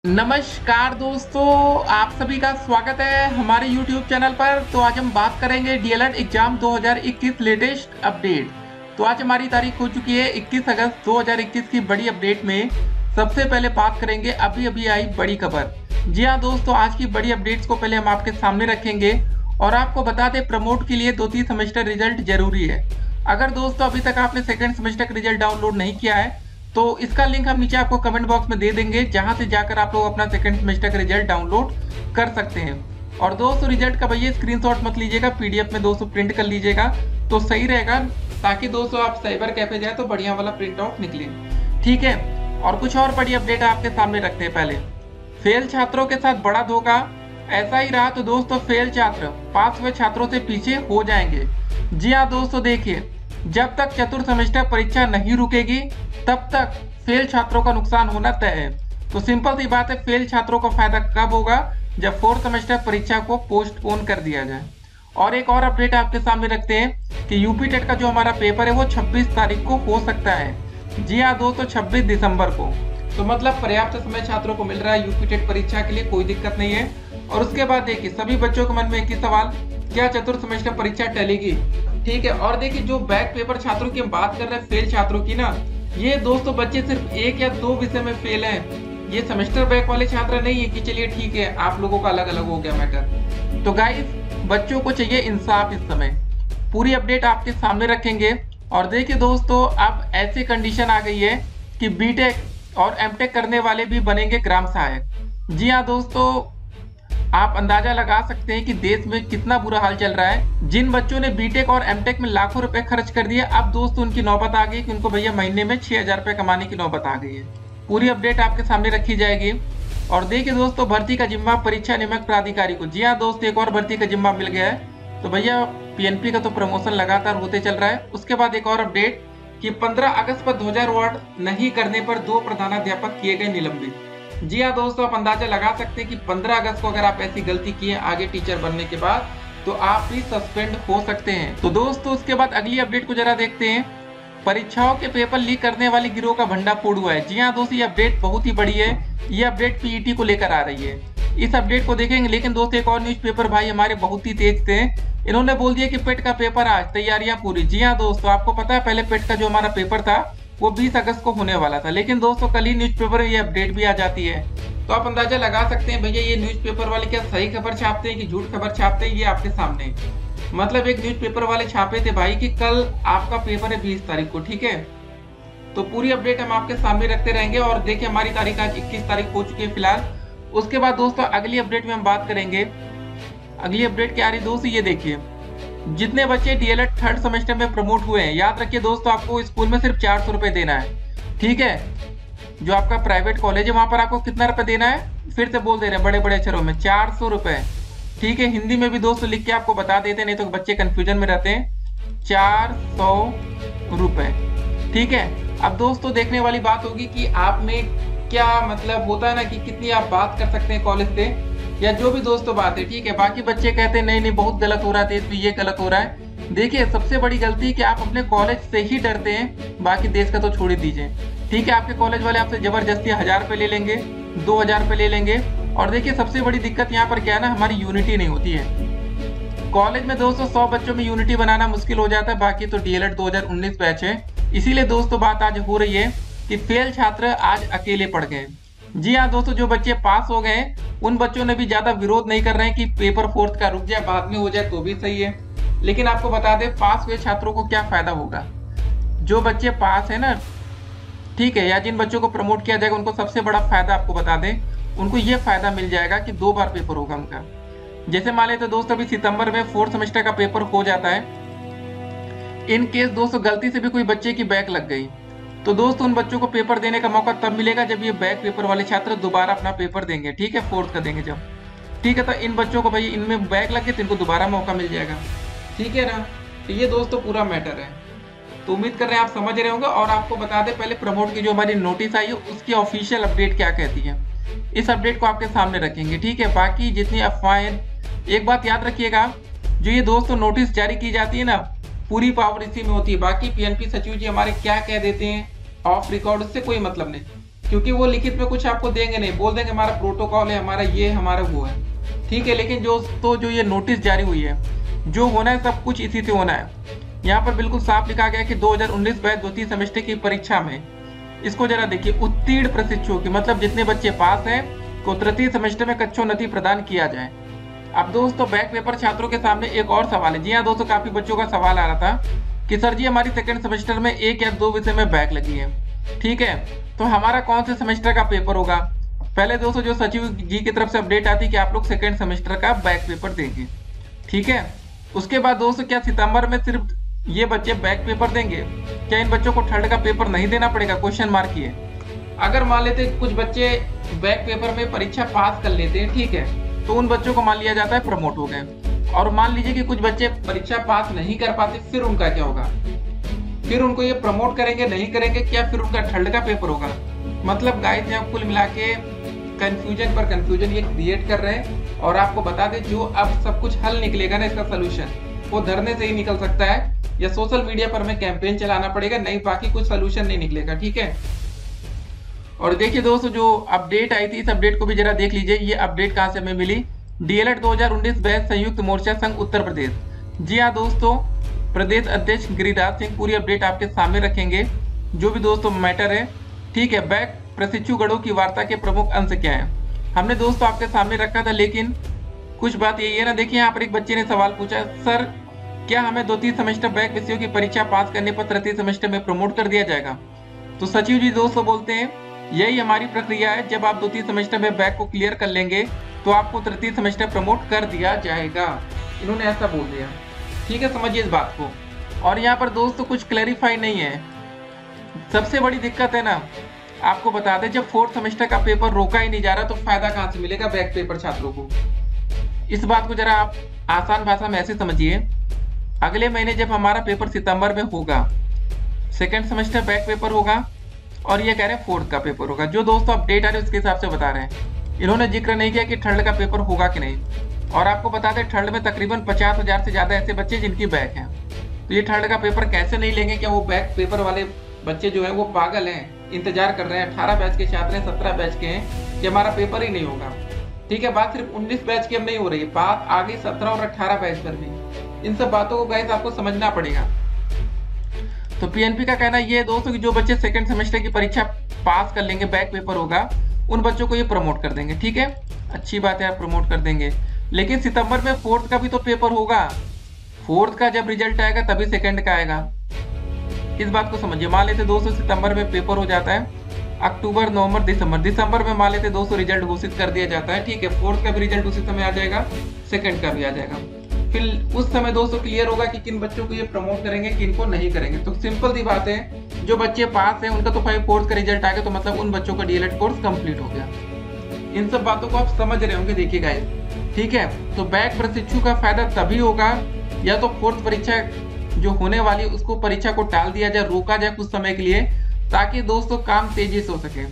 नमस्कार दोस्तों, आप सभी का स्वागत है हमारे YouTube चैनल पर। तो आज हम बात करेंगे डीएलएड एग्जाम 2021 लेटेस्ट अपडेट। तो आज हमारी तारीख हो चुकी है 21 अगस्त 2021 की बड़ी अपडेट में सबसे पहले बात करेंगे अभी अभी आई बड़ी खबर। जी हाँ दोस्तों, आज की बड़ी अपडेट्स को पहले हम आपके सामने रखेंगे और आपको बता दें प्रमोट के लिए 2-3 सेमेस्टर रिजल्ट जरूरी है। अगर दोस्तों अभी तक आपने सेकेंड सेमेस्टर का रिजल्ट डाउनलोड नहीं किया है तो इसका लिंक हम नीचे आपको कमेंट बॉक्स में दे देंगे, जहां से जाकर आप लोग अपना सेकंड सेमेस्टर का रिजल्ट डाउनलोड कर सकते हैं। और दोस्तों रिजल्ट का भैया स्क्रीनशॉट मत लीजिएगा, पीडीएफ में दोस्तों प्रिंट कर लीजिएगा तो सही रहेगा, ताकि दोस्तों आप साइबर कैफे जाए तो बढ़िया वाला प्रिंट आउट निकले। ठीक है, और कुछ और बड़ी अपडेट आपके सामने रखते हैं। पहले फेल छात्रों के साथ बड़ा धोखा, ऐसा ही रहा तो दोस्तों फेल छात्र पास हुए छात्रों से पीछे हो जाएंगे। जी हाँ दोस्तों, देखिए जब तक चतुर्थ सेमेस्टर परीक्षा नहीं रुकेगी तब तक फेल छात्रों का नुकसान होना तय है। तो सिंपल सी बात है, फेल छात्रों को फायदा कब होगा? जब फोर्थ सेमेस्टर परीक्षा को पोस्टपोन कर दिया जाए। और एक और अपडेट आपके सामने रखते हैं कि यूपी टेट का जो हमारा पेपर है वो 26 तारीख को हो सकता है। जी हाँ दोस्तों, 26 दिसंबर को। तो मतलब पर्याप्त समय छात्रों को मिल रहा है यूपी टेट परीक्षा के लिए, कोई दिक्कत नहीं है। और उसके बाद देखिए सभी बच्चों के मन में एक ही सवाल, क्या चतुर्थ सेमेस्टर परीक्षा टलेगी? ठीक है, और देखिए जो बैक पेपर छात्रों की हम बात कर रहे हैं, फेल छात्रों की ना, ये दोस्तों बच्चे सिर्फ 1 या 2 विषय में फेल हैं। ये सेमेस्टर बैक वाले छात्र नहीं है कि चलिए ठीक है आप लोगों का अलग अलग हो गया मैटर। तो गाइस बच्चों को चाहिए इंसाफ। इस समय पूरी अपडेट आपके सामने रखेंगे। और देखिए दोस्तों अब ऐसी कंडीशन आ गई है कि बीटेक और एमटेक करने वाले भी बनेंगे ग्राम सहायक। जी हाँ दोस्तों, आप अंदाजा लगा सकते हैं कि देश में कितना बुरा हाल चल रहा है। जिन बच्चों ने बीटेक और एमटेक में लाखों रुपए खर्च कर दिए, अब दोस्तों उनकी नौबत आ गई कि उनको भैया महीने में 6000 रुपए कमाने की नौबत आ गई है। पूरी अपडेट आपके सामने रखी जाएगी। और देखिए दोस्तों भर्ती का जिम्मा परीक्षा नियामक प्राधिकारी को। जी हाँ दोस्तों, एक और भर्ती का जिम्मा मिल गया है। तो भैया पीएनपी का तो प्रमोशन लगातार होते चल रहा है। उसके बाद एक और अपडेट कि 15 अगस्त पर ध्वजा अवार्ड नहीं करने पर 2 प्रधानाध्यापक किए गए निलंबित। जी हाँ दोस्तों, आप अंदाजा लगा सकते हैं कि 15 अगस्त को अगर आप ऐसी गलती किए आगे टीचर बनने के बाद तो आप भी सस्पेंड हो सकते हैं। तो दोस्तों उसके बाद अगली अपडेट को जरा देखते हैं। परीक्षाओं के पेपर लीक करने वाली गिरोह का भंडाफोड़ हुआ है। जी हाँ दोस्तों, ये अपडेट बहुत ही बड़ी है। ये अपडेट पीईटी को लेकर आ रही है, इस अपडेट को देखेंगे। लेकिन दोस्तों एक और न्यूज़पेपर भाई हमारे बहुत ही तेज थे, इन्होंने बोल दिया कि पेट का पेपर आज, तैयारियां पूरी। जी हाँ दोस्तों, आपको पता है पहले पेट का जो हमारा पेपर था वो 20 अगस्त को होने वाला था, लेकिन दोस्तों कल ही न्यूज़पेपर में ये अपडेट भी आ जाती है। तो आप अंदाजा लगा सकते हैं भैया ये न्यूज़पेपर वाले क्या सही खबर छापते हैं कि झूठ खबर छापते हैं, ये आपके सामने। मतलब एक न्यूज़पेपर वाले छापे थे भाई कि कल आपका पेपर है 20 तारीख को। ठीक है, तो पूरी अपडेट हम आपके सामने रखते रहेंगे। और देखिए हमारी तारीख आज 21 तारीख हो चुकी है फिलहाल। उसके बाद दोस्तों अगली अपडेट में हम बात करेंगे। अगली अपडेट क्या आ रही दोस्तों, ये देखिए जितने बच्चे डीएलएड थर्ड सेमेस्टर में प्रमोट हुए हैं, याद रखिए दोस्तों आपको स्कूल में सिर्फ 400 रुपए देना है। ठीक है, जो आपका प्राइवेट कॉलेज है वहां पर आपको कितना रुपए देना है, फिर से बोल दे रहे हैं बड़े बड़े अक्षरों में, 400 रुपए। ठीक है, हिंदी में भी दोस्तों लिख के आपको बता देते हैं, नहीं तो बच्चे कंफ्यूजन में रहते हैं। 400 रुपए। ठीक है, अब दोस्तों देखने वाली बात होगी कि आप में क्या मतलब होता है ना कि कितनी आप बात कर सकते हैं कॉलेज से, या जो भी दोस्तों बात है। ठीक है, बाकी बच्चे कहते हैं नहीं नहीं बहुत गलत हो रहा है, देश में ये गलत हो रहा है। देखिए सबसे बड़ी गलती कि आप अपने कॉलेज से ही डरते हैं, बाकी देश का तो छोड़ ही दीजिए। ठीक है, आपके कॉलेज वाले आपसे जबरदस्ती 1000 रुपए ले लेंगे, 2000 रुपए ले लेंगे। और देखिए सबसे बड़ी दिक्कत यहाँ पर क्या है ना, हमारी यूनिटी नहीं होती है कॉलेज में दोस्तों। 100 बच्चों में यूनिटी बनाना मुश्किल हो जाता है। बाकी तो डीएलएड 2019 बैच है, इसीलिए दोस्तों बात आज हो रही है कि फेल छात्र आज अकेले पड़ गए। जी हाँ दोस्तों, जो बच्चे पास हो गए उन बच्चों ने भी ज्यादा विरोध नहीं कर रहे हैं कि पेपर फोर्थ का रुक जाए, बाद में हो जाए तो भी सही है। लेकिन आपको बता दें पास हुए छात्रों को क्या फायदा होगा। जो बच्चे पास है ना, ठीक है, या जिन बच्चों को प्रमोट किया जाएगा उनको सबसे बड़ा फायदा आपको बता दें, उनको ये फायदा मिल जाएगा कि 2 बार पेपर होगा उनका। जैसे मान लेते दोस्तों अभी सितंबर में फोर्थ सेमेस्टर का पेपर हो जाता है, इन केस दोस्तों गलती से भी कोई बच्चे की बैक लग गई तो दोस्तों उन बच्चों को पेपर देने का मौका तब मिलेगा जब ये बैक पेपर वाले छात्र दोबारा अपना पेपर देंगे। ठीक है, फोर्थ का देंगे जब। ठीक है, तो इन बच्चों को भाई इनमें बैक लग गए तो इनको दोबारा मौका मिल जाएगा। ठीक है ना, तो ये दोस्तों पूरा मैटर है। तो उम्मीद कर रहे हैं आप समझ रहे होंगे। और आपको बता दें पहले प्रमोट की जो हमारी नोटिस आई है उसकी ऑफिशियल अपडेट क्या कहती है, इस अपडेट को आपके सामने रखेंगे। ठीक है, बाकी जितनी अफवाहें, एक बात याद रखिएगा, जो ये दोस्तों नोटिस जारी की जाती है ना, पूरी पावर इसी में होती है। बाकी पीएनपी सचिव जी हमारे क्या कह देते हैं ऑफ रिकॉर्ड, उससे कोई मतलब नहीं। क्योंकि वो लिखित में कुछ आपको देंगे नहीं, बोल देंगे हमारा प्रोटोकॉल है, हमारा ये हमारा वो है, ठीक है। लेकिन जो ये नोटिस जारी हुई है, जो होना है सब कुछ इसी से होना है। यहाँ पर बिल्कुल साफ लिखा गया कि 2019 बैच द्वितीय सेमेस्टर की परीक्षा में, इसको जरा देखिए, उत्तीर्ण प्रशिक्षुओं की मतलब जितने बच्चे पास हैं को तृतीय सेमेस्टर में कक्षोन्नति प्रदान किया जाए। अब दोस्तों बैक पेपर छात्रों के सामने एक और सवाल है। जी हाँ दोस्तों, काफी बच्चों का सवाल आ रहा था कि सर जी हमारी सेकंड सेमेस्टर में 1 या 2 विषय में बैक लगी है, ठीक है, तो हमारा कौन से सेमेस्टर का पेपर होगा। पहले दोस्तों जो सचिव जी की तरफ से अपडेट आती कि आप लोग सेकंड सेमेस्टर का बैक पेपर देंगे, ठीक है। उसके बाद दोस्तों क्या सितंबर में सिर्फ ये बच्चे बैक पेपर देंगे, क्या इन बच्चों को थर्ड का पेपर नहीं देना पड़ेगा, क्वेश्चन मार्क किए। अगर मान लेते कुछ बच्चे बैक पेपर में परीक्षा पास कर लेते हैं, ठीक है, तो उन बच्चों को मान लिया जाता है प्रमोट हो गए। और मान लीजिए कि कुछ बच्चे परीक्षा पास नहीं कर पाते, फिर उनका क्या होगा, फिर उनको ये प्रमोट करेंगे नहीं करेंगे, क्या फिर उनका थर्ड का पेपर होगा। मतलब गाइस यहाँ कुल मिला के कंफ्यूजन पर कंफ्यूजन ये क्रिएट कर रहे हैं। और आपको बता दें जो अब सब कुछ हल निकलेगा ना, इसका सोल्यूशन वो धरने से ही निकल सकता है या सोशल मीडिया पर हमें कैंपेन चलाना पड़ेगा, नहीं बाकी कुछ सोल्यूशन नहीं निकलेगा, ठीक है। और देखिए दोस्तों जो अपडेट आई थी, इस अपडेट को भी जरा देख लीजिए। ये अपडेट कहाँ से हमें मिली, डीएलएड 2019 बैच संयुक्त मोर्चा संघ उत्तर प्रदेश। जी हाँ दोस्तों, प्रदेश अध्यक्ष गिरिराज सिंह पूरी अपडेट आपके सामने रखेंगे, जो भी दोस्तों मैटर है, ठीक है। बैक प्रशिक्षुगणों की वार्ता के प्रमुख अंश क्या है, हमने दोस्तों आपके सामने रखा था, लेकिन कुछ बात यही है ना। देखिए यहाँ पर एक बच्चे ने सवाल पूछा, सर क्या हमें द्वितीय सेमेस्टर बैक विषयों की परीक्षा पास करने पर तृतीय सेमेस्टर में प्रमोट कर दिया जाएगा। तो सचिव जी दोस्तों बोलते हैं यही हमारी प्रक्रिया है, जब आप द्वितीय सेमेस्टर में बैक को क्लियर कर लेंगे तो आपको तृतीय सेमेस्टर प्रमोट कर दिया जाएगा। इन्होंने ऐसा बोल दिया, ठीक है, समझिए इस बात को। और यहाँ पर दोस्तों कुछ क्लैरिफाई नहीं है। सबसे बड़ी दिक्कत है ना, आपको बता दें जब 4th सेमेस्टर का पेपर रोका ही नहीं जा रहा तो फायदा कहाँ से मिलेगा बैक पेपर छात्रों को। इस बात को जरा आप आसान भाषा में ऐसे समझिए, अगले महीने जब हमारा पेपर सितंबर में होगा, सेकेंड सेमेस्टर बैक पेपर होगा, और ये कह रहे हैं 4th का पेपर होगा। जो दोस्तों अपडेट आ रहे हैं उसके हिसाब से बता रहे हैं। इन्होंने जिक्र नहीं किया कि थर्ड का पेपर होगा कि नहीं। और आपको बता दें थर्ड में तकरीबन 50,000 से ज्यादा ऐसे बच्चे जिनकी बैक है, तो ये थर्ड का पेपर कैसे नहीं लेंगे। क्या वो बैक पेपर वाले बच्चे जो है वो पागल हैं, इंतजार कर रहे हैं, 18 बैच के छात्र हैं, 17 बैच के हैं कि हमारा पेपर ही नहीं होगा, ठीक है। बात सिर्फ 19 बैच की अब नहीं हो रही है, बात आगे 17 और 18 बैच पर भी। इन सब बातों को गाइस आपको समझना पड़ेगा। तो पीएनपी का कहना ये है दोस्तों कि जो बच्चे सेकंड सेमेस्टर की परीक्षा पास कर लेंगे, बैक पेपर होगा, उन बच्चों को ये प्रमोट कर देंगे, ठीक है। अच्छी बात है, आप प्रमोट कर देंगे, लेकिन सितंबर में 4th का भी तो पेपर होगा। 4th का जब रिजल्ट आएगा तभी सेकंड का आएगा, इस बात को समझिए। मान लेते दोस्तों सितंबर में पेपर हो जाता है, अक्टूबर नवंबर दिसंबर में मान लेते दोस्तों रिजल्ट घोषित कर दिया जाता है, ठीक है। 4th का भी रिजल्ट उसी समय आ जाएगा, सेकंड का भी आ जाएगा। फिर उस समय दोस्तों क्लियर होगा कि किन बच्चों को ये प्रमोट करेंगे, किनको नहीं करेंगे। तो सिंपल सी बात है, जो बच्चे पास हैं उनका तो 4th का रिजल्ट आ गया, तो मतलब उन बच्चों का डीएलएड कोर्स कंप्लीट हो गया। इन सब बातों को आप समझ रहे होंगे, देखिए गाइस, ठीक है। तो बैक प्रशिक्षु का फायदा तभी होगा या तो 4th परीक्षा जो होने वाली उसको परीक्षा को टाल दिया जाए, रोका जाए कुछ समय के लिए, ताकि दोस्तों काम तेजी से हो सके।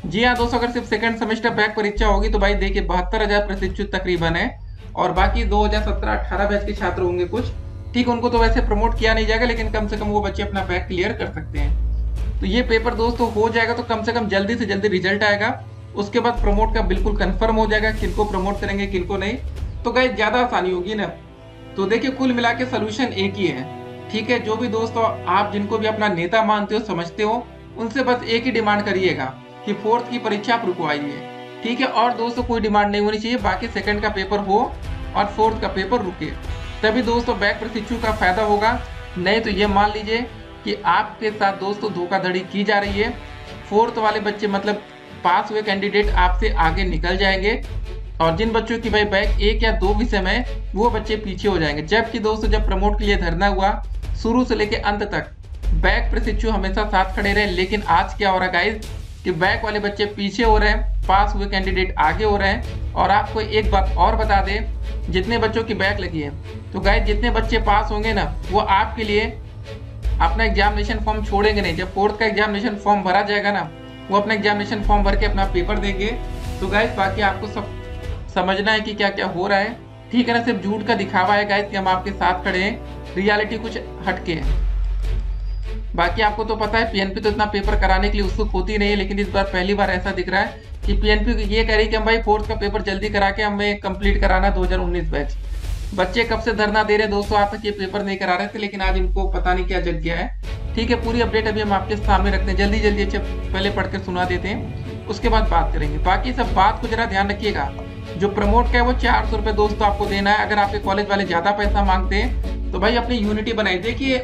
जी हाँ दोस्तों, अगर सिर्फ सेकंड सेमेस्टर बैक परीक्षा होगी तो भाई देखिए 72,000 प्रशिक्षु तकरीबन है, और बाकी 2017-18 बैच के छात्र होंगे कुछ, ठीक, उनको तो वैसे प्रमोट किया नहीं जाएगा, लेकिन कम से कम वो बच्चे अपना बैक क्लियर कर सकते हैं। तो ये पेपर दोस्तों हो जाएगा तो कम से कम जल्दी से जल्दी रिजल्ट आएगा, उसके बाद प्रमोट का बिल्कुल कंफर्म हो जाएगा, किनको प्रमोट करेंगे किनको नहीं, तो गाइस ज्यादा आसानी होगी ना। तो देखिए कुल मिला के सोल्यूशन एक ही है, ठीक है। जो भी दोस्तों आप जिनको भी अपना नेता मानते हो, समझते हो, उनसे बस एक ही डिमांड करिएगा कि 4th की परीक्षा आप रुकवाइए, ठीक है। और दोस्तों कोई डिमांड नहीं होनी चाहिए, बाकी सेकंड का पेपर हो और 4th का पेपर रुके, तभी दोस्तों बैक प्रशिक्षु का फायदा होगा। नहीं तो ये मान लीजिए कि आपके साथ दोस्तों धोखाधड़ी की जा रही है। 4th वाले बच्चे मतलब पास हुए कैंडिडेट आपसे आगे निकल जाएंगे, और जिन बच्चों की भाई बैक 1 या 2 विषय में, वो बच्चे पीछे हो जाएंगे। जबकि दोस्तों जब प्रमोट के लिए धरना हुआ, शुरू से लेकर अंत तक बैक प्रशिक्षु हमेशा साथ खड़े रहे। लेकिन आज क्या हो रहा है गाइस कि बैक वाले बच्चे पीछे हो रहे हैं, पास हुए कैंडिडेट आगे हो रहे हैं। और आपको एक बात और बता दें, जितने बच्चों की बैक लगी है, तो गाइस जितने बच्चे पास होंगे ना, वो आपके लिए अपना एग्जामिनेशन फॉर्म छोड़ेंगे नहीं। जब 4th का एग्जामिनेशन फॉर्म भरा जाएगा ना, वो अपना एग्जामिनेशन फॉर्म भर के अपना पेपर देंगे। तो गाइस बाकी आपको सब समझना है कि क्या क्या हो रहा है, ठीक है ना। सिर्फ झूठ का दिखावा है गाइस कि हम आपके साथ खड़े हैं, रियलिटी कुछ हटके है। बाकी आपको तो पता है पीएनपी तो इतना पेपर कराने के लिए उत्सुक होती नहीं है, लेकिन इस बार पहली बार ऐसा दिख रहा है कि पीएनपी ये कह रही कि हम भाई फोर्थ का पेपर जल्दी करा के हमें कंप्लीट कराना 2019 बैच। बच्चे कब से धरना दे रहे दोस्तों, आज तक ये पेपर नहीं करा रहे थे, लेकिन आज इनको पता नहीं क्या जग गया है। ठीक है, पूरी अपडेट अभी हम आपके सामने रखते हैं, जल्दी जल्दी अच्छा पहले पढ़ के सुना देते हैं, उसके बाद बात करेंगे। बाकी सब बात को जरा ध्यान रखिएगा, जो प्रमोट का है वो 400 रुपये दोस्तों आपको देना है। अगर आपके कॉलेज वाले ज्यादा पैसा मांगते हैं तो भाई अपनी यूनिटी बनाई। देखिए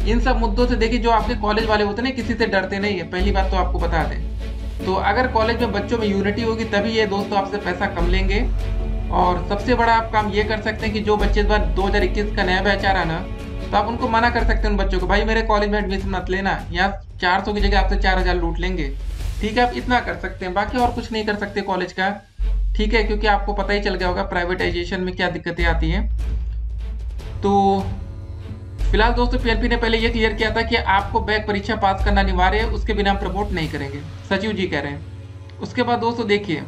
इन सब मुद्दों से देखिए जो आपके कॉलेज वाले होते हैं किसी से डरते नहीं है, पहली बात तो आपको बता दें। तो अगर कॉलेज में बच्चों में यूनिटी होगी तभी ये दोस्तों आपसे पैसा कम लेंगे। और सबसे बड़ा आप काम ये कर सकते हैं कि जो बच्चे इस बार 2021 का नया बैच आ रहा ना, तो आप उनको मना कर सकते हैं उन बच्चों को, भाई मेरे कॉलेज में एडमिशन मत लेना, यहाँ 400 की जगह आपसे 4000 लूट लेंगे। ठीक है, आप इतना कर सकते हैं, बाकी और कुछ नहीं कर सकते कॉलेज का। ठीक है, क्योंकि आपको पता ही चल गया होगा प्राइवेटाइजेशन में क्या दिक्कतें आती हैं। तो फिलहाल दोस्तों पीएनपी ने पहले ये क्लियर किया था कि आपको बैक परीक्षा पास करना अनिवार्य है, उसके बिना हम प्रमोट नहीं करेंगे, सचिव जी कह रहे हैं। उसके बाद दोस्तों देखिए,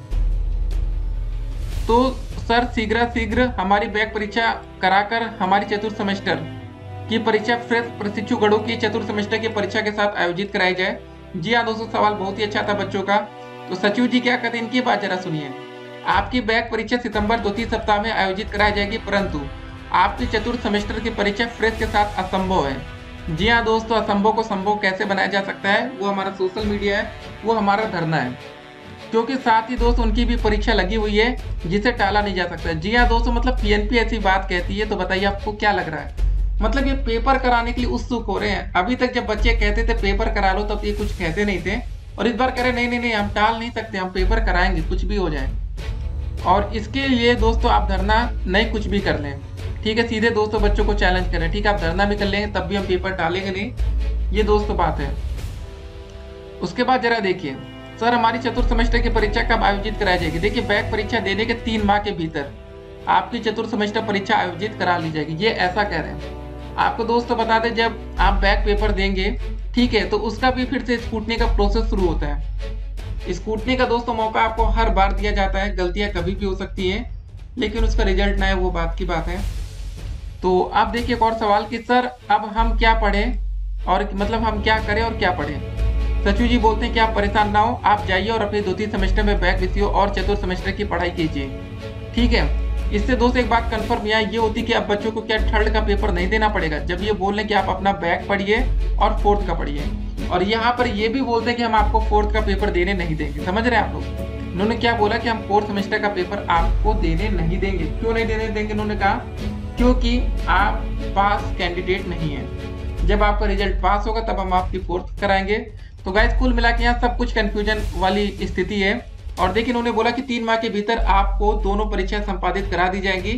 तो सर शीघ्र हमारी बैक परीक्षा कराकर हमारी चतुर्थ सेमेस्टर की परीक्षा फ्रेश प्रशिक्षु गणों की चतुर्थ सेमेस्टर की परीक्षा के साथ आयोजित कराई जाए। जी हाँ दोस्तों, सवाल बहुत ही अच्छा था बच्चों का। तो सचिव जी क्या कहते हैं, इनकी बात जरा सुनिए। आपकी बैक परीक्षा सितंबर 2 सप्ताह में आयोजित कराई जाएगी, परंतु आपकी चतुर्थ सेमेस्टर की परीक्षा फ्रेश के साथ असंभव है। जी हाँ दोस्तों, असंभव को संभव कैसे बनाया जा सकता है, वो हमारा सोशल मीडिया है, वो हमारा धरना है, क्योंकि साथ ही दोस्तों उनकी भी परीक्षा लगी हुई है जिसे टाला नहीं जा सकता। जी हाँ दोस्तों, मतलब पीएनपी ऐसी बात कहती है, तो बताइए आपको क्या लग रहा है। मतलब ये पेपर कराने के लिए उत्सुक हो रहे हैं। अभी तक जब बच्चे कहते थे पेपर करा लो तब ये कुछ कहते नहीं थे, और इस बार कह रहे नहीं, हम टाल नहीं सकते, हम पेपर कराएंगे कुछ भी हो जाए। और इसके लिए दोस्तों आप धरना नहीं कुछ भी कर लें। ठीक है, सीधे दोस्तों बच्चों को चैलेंज करें। ठीक है, आप धरना भी कर लेंगे तब भी हम पेपर टालेंगे नहीं, ये दोस्तों बात है। उसके बाद जरा देखिए, सर हमारी चतुर्थ सेमेस्टर की परीक्षा कब आयोजित कराई जाएगी। देखिए बैक परीक्षा देने के 3 माह के भीतर आपकी चतुर्थ सेमेस्टर परीक्षा आयोजित करा ली जाएगी, ये ऐसा कह रहे हैं। आपको दोस्तों बता दें, जब आप बैक पेपर देंगे ठीक है, तो उसका भी फिर से स्क्रूटनी का प्रोसेस शुरू होता है। स्क्रूटनी का दोस्तों मौका आपको हर बार दिया जाता है, गलतियां कभी भी हो सकती है, लेकिन उसका रिजल्ट ना है वो बात की बात है। तो आप देखिए एक और सवाल कि सर अब हम क्या पढ़ें, और मतलब हम क्या करें और क्या पढ़ें। सचिव जी बोलते हैं कि आप परेशान ना हो, आप जाइए और अपने 2-3 सेमेस्टर में बैक विषयों और चतुर्थ सेमेस्टर की पढ़ाई कीजिए। ठीक है, इससे दोस्तों एक बात कंफर्म यहाँ ये होती कि अब बच्चों को क्या थर्ड का पेपर नहीं देना पड़ेगा, जब ये बोल रहे हैं कि आप अपना बैक पढ़िए और फोर्थ का पढ़िए। और यहाँ पर ये भी बोलते हैं कि हम आपको फोर्थ का पेपर देने नहीं देंगे। समझ रहे हैं आप लोग, इन्होंने क्या बोला कि हम फोर्थ सेमेस्टर का पेपर आपको देने नहीं देंगे। क्यों नहीं देने देंगे, इन्होंने कहा क्योंकि आप पास कैंडिडेट नहीं है, जब आपका रिजल्ट पास होगा तब हम आपकी फोर्थ कराएंगे। तो गाइस कुल मिला के यहाँ सब कुछ कंफ्यूजन वाली स्थिति है। और देखिए इन्होंने बोला कि 3 माह के भीतर आपको दोनों परीक्षाएं संपादित करा दी जाएंगी।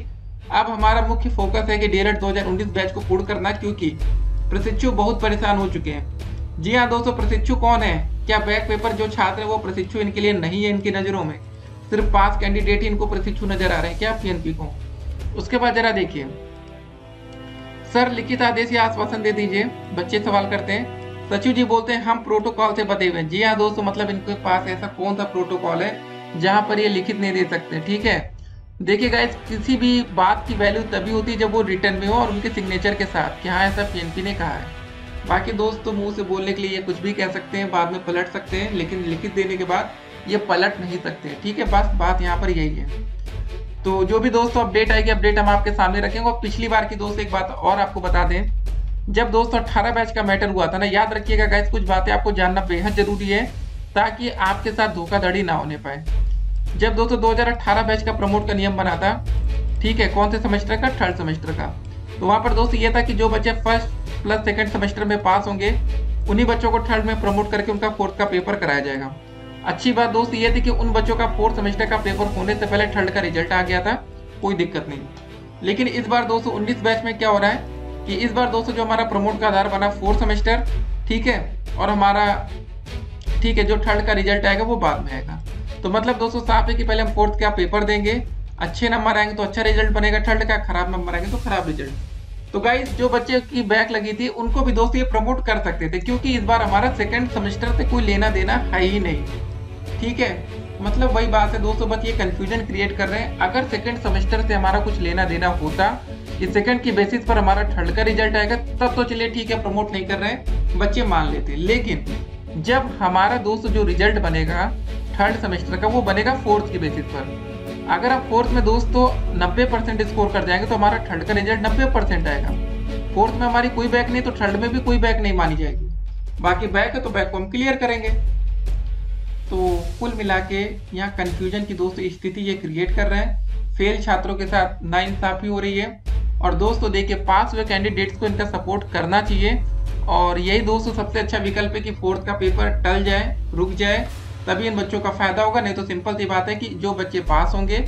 अब हमारा मुख्य फोकस है कि डीएलएड 2019 बैच को पूर्ण करना, क्योंकि प्रशिक्षु बहुत परेशान हो चुके हैं। जी हाँ दोस्तों, प्रशिक्षु कौन है, क्या बैक पेपर जो छात्र है वो प्रशिक्षु इनके लिए नहीं है। इनकी नजरों में सिर्फ पास कैंडिडेट ही इनको प्रशिक्षु नजर आ रहे हैं क्या पीएनपी को। उसके बाद जरा देखिए, सर लिखित आदेश या आश्वासन दे दीजिए, बच्चे सवाल करते हैं। सचिव जी बोलते हैं हम प्रोटोकॉल से बंधे हुए हैं। जी हाँ दोस्तों, मतलब इनके पास ऐसा कौन सा प्रोटोकॉल है जहां पर ये लिखित नहीं दे सकते। ठीक है, देखिए गाइस, किसी भी बात की वैल्यू तभी होती है जब वो रिटर्न में हो और उनके सिग्नेचर के साथ कि हाँ ऐसा पीएनपी ने कहा है। बाकी दोस्तों मुंह से बोलने के लिए ये कुछ भी कह सकते हैं, बाद में पलट सकते हैं, लेकिन लिखित देने के बाद ये पलट नहीं सकते। ठीक है, बस बात यहाँ पर यही है। तो जो भी दोस्तों अपडेट आएगी, अपडेट हम आपके सामने रखेंगे। और पिछली बार की दोस्तों एक बात और आपको बता दें, जब दोस्तों 18 बैच का मैटर हुआ था ना, याद रखिएगा गाइस, कुछ बातें आपको जानना बेहद जरूरी है ताकि आपके साथ धोखाधड़ी ना होने पाए। जब दोस्तों 2018 बैच का प्रमोट का नियम बना था, ठीक है, कौन से सेमेस्टर का, थर्ड सेमेस्टर का, तो वहां पर दोस्तों ये था कि जो बच्चे फर्स्ट प्लस सेकंड सेमेस्टर में पास होंगे उन्हीं बच्चों को थर्ड में प्रमोट करके उनका फोर्थ का पेपर कराया जाएगा। अच्छी बात दोस्त ये थी कि उन बच्चों का फोर्थ सेमेस्टर का पेपर होने से पहले थर्ड का रिजल्ट आ गया था, कोई दिक्कत नहीं। लेकिन इस बार 219 बैच में क्या हो रहा है कि इस बार दोस्तों जो हमारा प्रमोट का आधार बना फोर्थ सेमेस्टर, ठीक है, और हमारा ठीक है जो थर्ड का रिजल्ट आएगा वो बाद में आएगा। तो मतलब दोस्तों साफ है कि पहले हम फोर्थ का पेपर देंगे, अच्छे नंबर आएंगे तो अच्छा रिजल्ट बनेगा थर्ड का, खराब नंबर आएंगे तो खराब रिजल्ट। तो गाइस जो बच्चे की बैक लगी थी उनको भी दोस्तों ये प्रमोट कर सकते थे, क्योंकि इस बार हमारा सेकंड सेमेस्टर से कोई लेना देना है ही नहीं। ठीक है, मतलब वही बात है दोस्तों, बस ये कंफ्यूजन क्रिएट कर रहे हैं। अगर सेकंड सेमेस्टर से हमारा कुछ लेना देना होता कि सेकंड की बेसिस पर हमारा थर्ड का रिजल्ट आएगा, तब तो चलिए ठीक है, प्रमोट नहीं कर रहे हैं, बच्चे मान लेते हैं। लेकिन जब हमारा दोस्त जो रिजल्ट बनेगा थर्ड सेमेस्टर का, वो बनेगा फोर्थ की बेसिस पर। अगर आप फोर्थ में दोस्तों 90% स्कोर कर जाएंगे तो हमारा थर्ड का रिजल्ट 90% आएगा। फोर्थ में हमारी कोई बैक नहीं तो थर्ड में भी कोई बैक नहीं मानी जाएगी। बाकी बैक है तो बैक को हम क्लियर करेंगे। तो कुल मिला के यहाँ कन्फ्यूजन की दोस्तों स्थिति ये क्रिएट कर रहे हैं। फेल छात्रों के साथ नाइंसाफी हो रही है। और दोस्तों देखिए, पास हुए कैंडिडेट्स को इनका सपोर्ट करना चाहिए। और यही दोस्तों सबसे अच्छा विकल्प है कि फोर्थ का पेपर टल जाए, रुक जाए, तभी इन बच्चों का फायदा होगा। नहीं तो सिंपल सी बात है कि जो बच्चे पास होंगे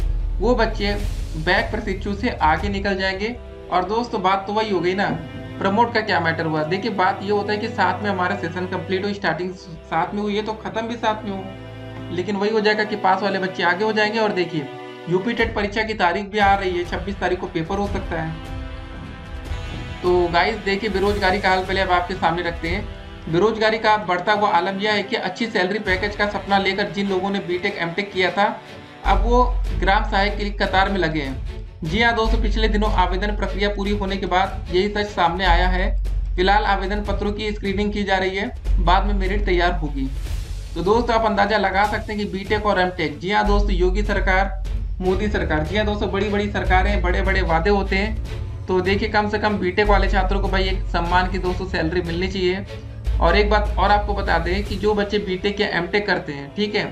वो बच्चे बैक प्रशिक्षु से आगे निकल जाएंगे। और दोस्तों बात तो वही हो गई ना, प्रमोट का क्या मैटर हुआ। देखिए बात ये होता है कि साथ में हमारा सेशन कंप्लीट हो, स्टार्टिंग साथ में हुई है तो खत्म भी साथ में हो। लेकिन वही हो जाएगा कि पास वाले बच्चे आगे हो जाएंगे। और देखिए यूपी टेट परीक्षा की तारीख भी आ रही है, 26 तारीख को पेपर हो सकता है। तो गाइस देखिए, बेरोजगारी का हाल पहले अब आपके सामने रखते हैं। बेरोजगारी का बढ़ता हुआ आलम यह है कि अच्छी सैलरी पैकेज का सपना लेकर जिन लोगों ने बीटेक एमटेक किया था, अब वो ग्राम सहायक की कतार में लगे हैं। जी हाँ दोस्तों, पिछले दिनों आवेदन प्रक्रिया पूरी होने के बाद यही सच सामने आया है। फिलहाल आवेदन पत्रों की स्क्रीनिंग की जा रही है, बाद में मेरिट तैयार होगी। तो दोस्तों आप अंदाजा लगा सकते हैं कि बीटेक और एमटेक, जी हाँ दोस्तों, योगी सरकार, मोदी सरकार, जी हाँ दोस्तों, बड़ी बड़ी सरकारें, बड़े बड़े वादे होते हैं। तो देखिए कम से कम बीटेक वाले छात्रों को भाई एक सम्मान की दोस्तों सैलरी मिलनी चाहिए। और एक बात और आपको बता दें कि जो बच्चे बीटेक या एमटेक करते हैं, ठीक है,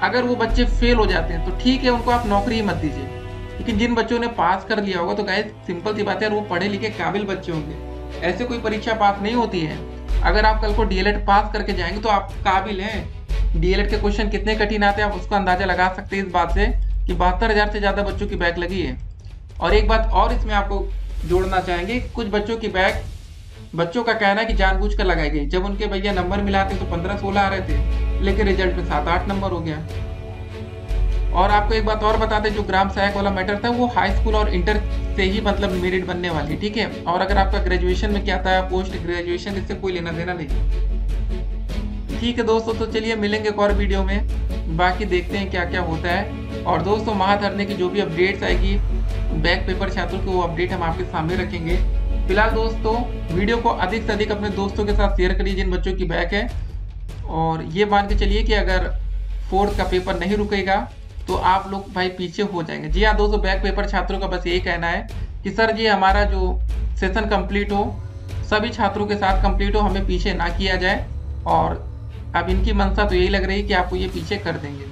अगर वो बच्चे फेल हो जाते हैं तो ठीक है, उनको आप नौकरी ही मत दीजिए। लेकिन जिन बच्चों ने पास कर लिया होगा तो गाइस सिंपल सी बात है, वो पढ़े लिखे काबिल बच्चे होंगे। ऐसे कोई परीक्षा पास नहीं होती है। अगर आप कल को डीएलएड पास करके जाएंगे तो आप काबिल हैं। डीएलएड के क्वेश्चन कितने कठिन आते हैं आप उसका अंदाजा लगा सकते हैं इस बात से कि 72,000 से ज़्यादा बच्चों की बैक लगी है। और एक बात और इसमें आपको जोड़ना चाहेंगे, कुछ बच्चों की बैक, बच्चों का कहना है कि जानबूझकर लगाई गई। जब उनके भैया नंबर मिलाते तो 15-16 आ रहे थे, लेकिन रिजल्ट में 7-8 नंबर हो गया। और आपको एक बात और बता दें, जो ग्राम सहायक वाला मैटर था वो हाई स्कूल और इंटर से ही मतलब मेरिट बनने वाली है, ठीक है। और अगर आपका ग्रेजुएशन में क्या था, पोस्ट ग्रेजुएशन, इससे कोई लेना देना नहीं। ठीक है दोस्तों, तो चलिए मिलेंगे एक और वीडियो में, बाकी देखते हैं क्या क्या होता है। और दोस्तों महाधरने की जो भी अपडेट्स आएगी बैक पेपर छात्रों की, वो अपडेट हम आपके सामने रखेंगे। फिलहाल दोस्तों वीडियो को अधिक से अधिक अपने दोस्तों के साथ शेयर करिए जिन बच्चों की बैक है। और ये मान के चलिए कि अगर फोर्थ का पेपर नहीं रुकेगा तो आप लोग भाई पीछे हो जाएंगे। जी हाँ दोस्तों, बैक पेपर छात्रों का बस यही कहना है कि सर जी हमारा जो सेशन कंप्लीट हो, सभी छात्रों के साथ कंप्लीट हो, हमें पीछे ना किया जाए। और अब इनकी मंशा तो यही लग रही है कि आपको ये पीछे कर देंगे।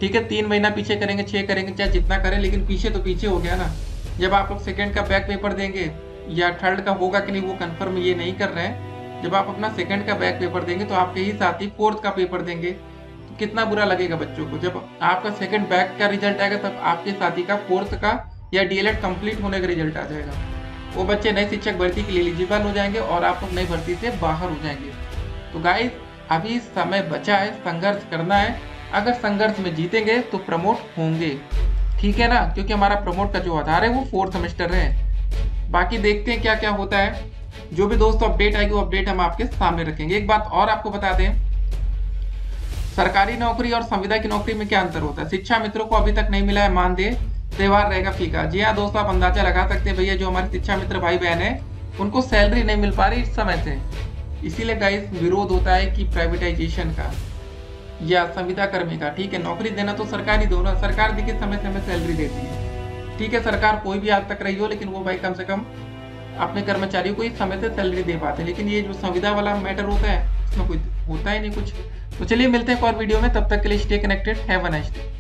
ठीक है, 3 महीना पीछे करेंगे, 6 करेंगे, चाहे जितना करें, लेकिन पीछे तो पीछे हो गया ना। जब आप लोग सेकेंड का बैक पेपर देंगे या थर्ड का होगा कि नहीं वो कंफर्म ये नहीं कर रहे हैं। जब आप अपना सेकेंड का बैक पेपर देंगे तो आपके ही साथी फोर्थ का पेपर देंगे, तो कितना बुरा लगेगा बच्चों को। जब आपका सेकेंड बैक का रिजल्ट आएगा तब आपके साथी का फोर्थ का या डीएलएड कंप्लीट होने का रिजल्ट आ जाएगा। वो बच्चे नए शिक्षक भर्ती के लिए एलिजिबल हो जाएंगे और आप लोग नई भर्ती से बाहर हो जाएंगे। तो गाइस अभी समय बचा है, संघर्ष करना है। अगर संघर्ष में जीतेंगे तो प्रमोट होंगे, ठीक है ना, क्योंकि हमारा प्रमोट का जो आधार है वो 4th सेमेस्टर है। बाकी देखते हैं क्या क्या होता है। जो भी दोस्तों अपडेट आएगी वो अपडेट हम आपके सामने रखेंगे। एक बात और आपको बता दें, सरकारी नौकरी और संविदा की नौकरी में क्या अंतर होता है। शिक्षा मित्रों को अभी तक नहीं मिला है मानदेय, त्योहार रहेगा फीका। जी हाँ दोस्तों, आप अंदाजा लगा सकते हैं भैया, जो हमारे शिक्षा मित्र भाई बहन है उनको सैलरी नहीं मिल पा रही इस समय से। इसीलिए गाइस विरोध होता है कि प्राइवेटाइजेशन का या संविदा कर्मी का। ठीक है, नौकरी देना तो सरकारी दो ना, सरकार देखिए समय समय सैलरी देती है। ठीक है, सरकार कोई भी आज तक रही हो, लेकिन वो भाई कम से कम अपने कर्मचारियों को ही समय से सैलरी दे पाते। लेकिन ये जो संविदा वाला मैटर होता है इसमें कोई होता ही नहीं कुछ। तो चलिए मिलते हैं एक और वीडियो में, तब तक के लिए stay connected, have a nice day.